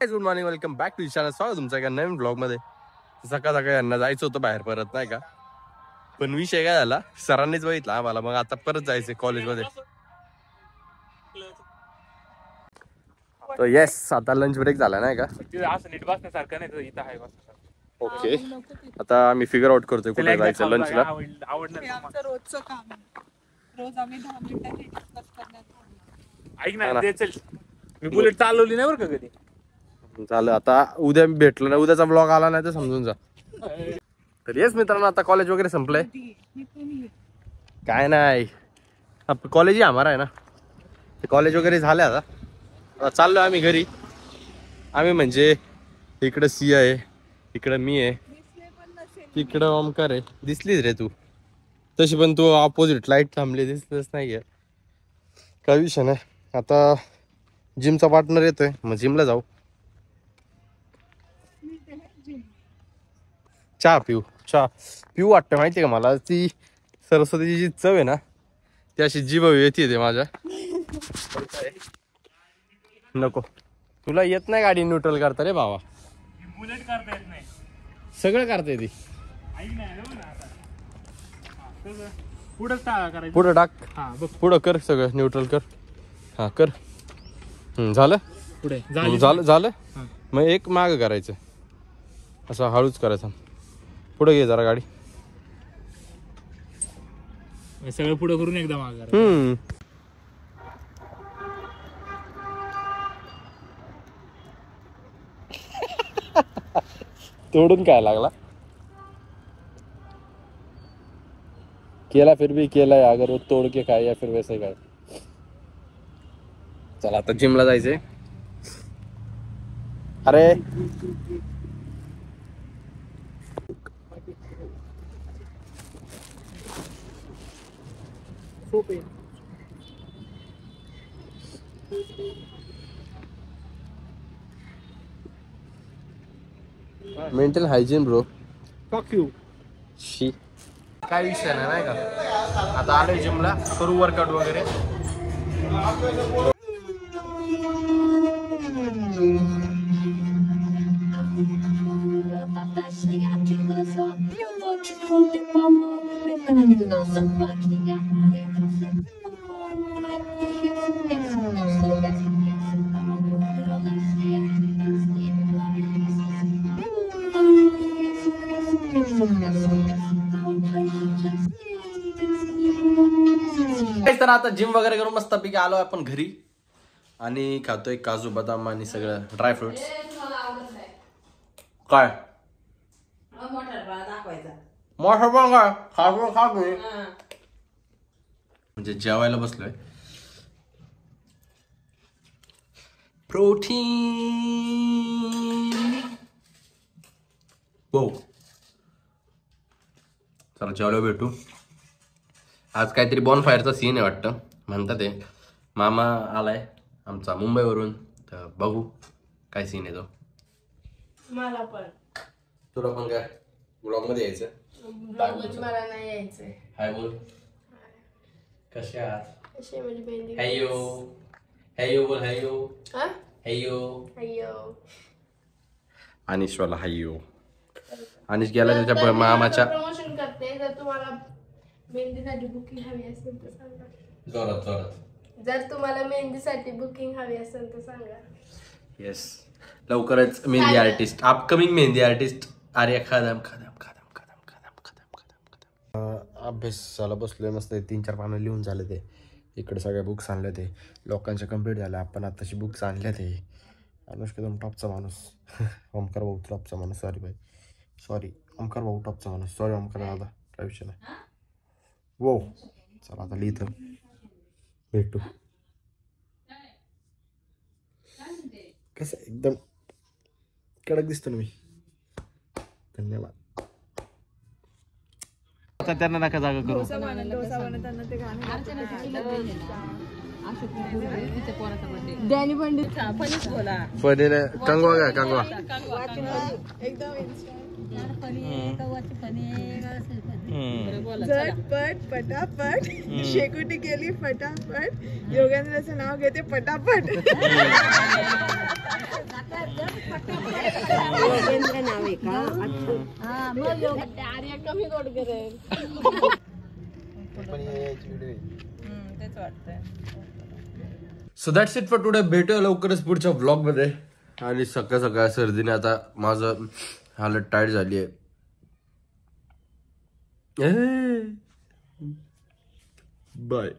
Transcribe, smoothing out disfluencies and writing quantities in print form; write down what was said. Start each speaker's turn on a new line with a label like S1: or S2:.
S1: Good morning, welcome back to channel. स्वागत तुमचं एका नवीन ब्लॉग मध्ये. सकाळ सकाळी यांना जायचं होतं बाहेर परत, नाही का, पण विषय काय झाला, सरांनीच बघितला आम्हाला, मग आता परत जायचंय कॉलेजमध्ये. तर येस, आता लंच ब्रेक झाला नाही का.
S2: असं नीट बसण्यासारखं नाही तर इथं आहे बसण्यासारखं.
S1: ओके, आता आम्ही फिगर आउट करतोय कुठे जायचं लंचला.
S2: आवडलं
S3: रोजचं काम रोज आम्ही 10 मिनिटांनी डिस्कस करण्यात.
S2: ऐक ना, ते चल, मी बुलेट चालवली नाही बरं का कधी.
S1: झालं, आता उद्या भेटलं ना, उद्याचा ब्लॉग आला नाही तर समजून जा. तर येस मित्रांनो, आता कॉलेज वगैरे संपलंय. काय नाही, कॉलेज ही आम्हाला आहे ना, ते कॉलेज वगैरे झालं. आता चाललो आम्ही घरी. आम्ही म्हणजे इकडं सी आहे, इकडं मी आहे, तिकडं ओमकार आहे. दिसलीच रे तू तशी, पण तू ऑपोजिट लाईट थांबली, दिसलंच नाही आहे. काय विषय नाही. आता जिमचा पार्टनर येतोय, मग जिमला जाऊ. चहा पिऊ वाटतं, माहिती का मला. ती सरस्वतीची जी चव आहे ना, ती अशी जीभ येते माझ्या. नको, तुला येत नाही गाडी न्यूट्रल करता रे बाबा.
S2: बुलेट करता येत नाही,
S1: सगळं करता येते.
S2: ऐक ना, पुढं करायचं,
S1: पुढं टाक,
S2: हा बघ,
S1: पुढं कर, सगळं न्यूट्रल कर. हा कर. झालं
S2: पुढे
S1: झालं. मग एक माग करायचं, असं हळूच करायचं. पुढे घे जरा गाडी.
S2: सगळं पुढे करून एकदा मागे.
S1: तोडून काय लागला, केला फिर भी केला है, अगर वो तोड़ के खाए या फिर वैसे खाए. चला आता जिमला जायचंय. अरे मेंटेन हायजीन ब्रो.
S2: फक यू.
S1: शी, काय विषय नाही का. आता आलोय जिमला, करू वर्कआउट वगैरे. तर आता जिम वगैरे करून मस्तपैकी आलो आपण घरी आणि खातोय काजू बदाम आणि सगळं ड्रायफ्रुट्स. काय मोठा पण काय खातोय म्हणजे जेवायला बसलोय. प्रोटीन. हो, चला जेवायला भेटू. आज काहीतरी बॉनफायरचा सीन आहे वाटतं, म्हणतात ते. मामा आलाय आमचा मुंबईवरून, तर बघू काय सीन आहे तो.
S4: मला पण,
S1: तुला पण काय ब्लॉग मध्ये यायचं?
S4: मला नाही यायचंय.
S1: हाय बोल, कसे आहात?
S4: कशी म्हणजे मेहंदी.
S1: हॅयो हॅयो बोल. हॅयो हॅयो
S4: अय्यो.
S1: अनिशवाला हॅयो. अनिश गेला त्याच्या मामाच्या.
S4: प्रमोशन करते. जर तुम्हाला मेहंदीसाठी बुकिंग हवी असेल तर सांगा.
S1: जोरात.
S4: जर तुम्हाला मेहंदीसाठी बुकिंग हवी असेल तर सांगा.
S1: येस, लवकरच mehndi artist, upcoming mehndi artist. अरे खदम खदम खदम खदम खदम खदम खदम. अभ्यास झाला, बसलोय मस्त. 3-4 पानं लिहून झाले ते. इकडे सगळ्या बुक्स आणल्या ते, लोकांच्या कम्प्लीट झाल्या. आपण आताशी बुक्स आणल्या ते. अनुष्का एकदम टॉपचा माणूस. ओमकार भाऊ टॉपचा माणूस. सॉरी बाई, सॉरी ओमकार भाऊ टॉपचा माणूस. सॉरी ओमकार दादा, काय विषय नाही. वो चला आता लिहितं भेटू. कसं एकदम कडक दिसतो ना मी. धन्यवाद. त्यांना नका जागा करू. कंगवा का कंगवा
S3: झटपट पटापट शेकोटी केली फटाफट. योगेंद्रचं नाव घेते पटापट.
S5: योगेंद्र नाव आहे का?
S4: आर्या कमी गोड करेल.
S3: तेच वाटतंय.
S1: So that's it for today. भेटूया लवकरच पुढच्या व्लॉग मध्ये. आणि सकाळ सकाळ सर्दीने आता माझं हालत टाईट झाली आहे. बाय.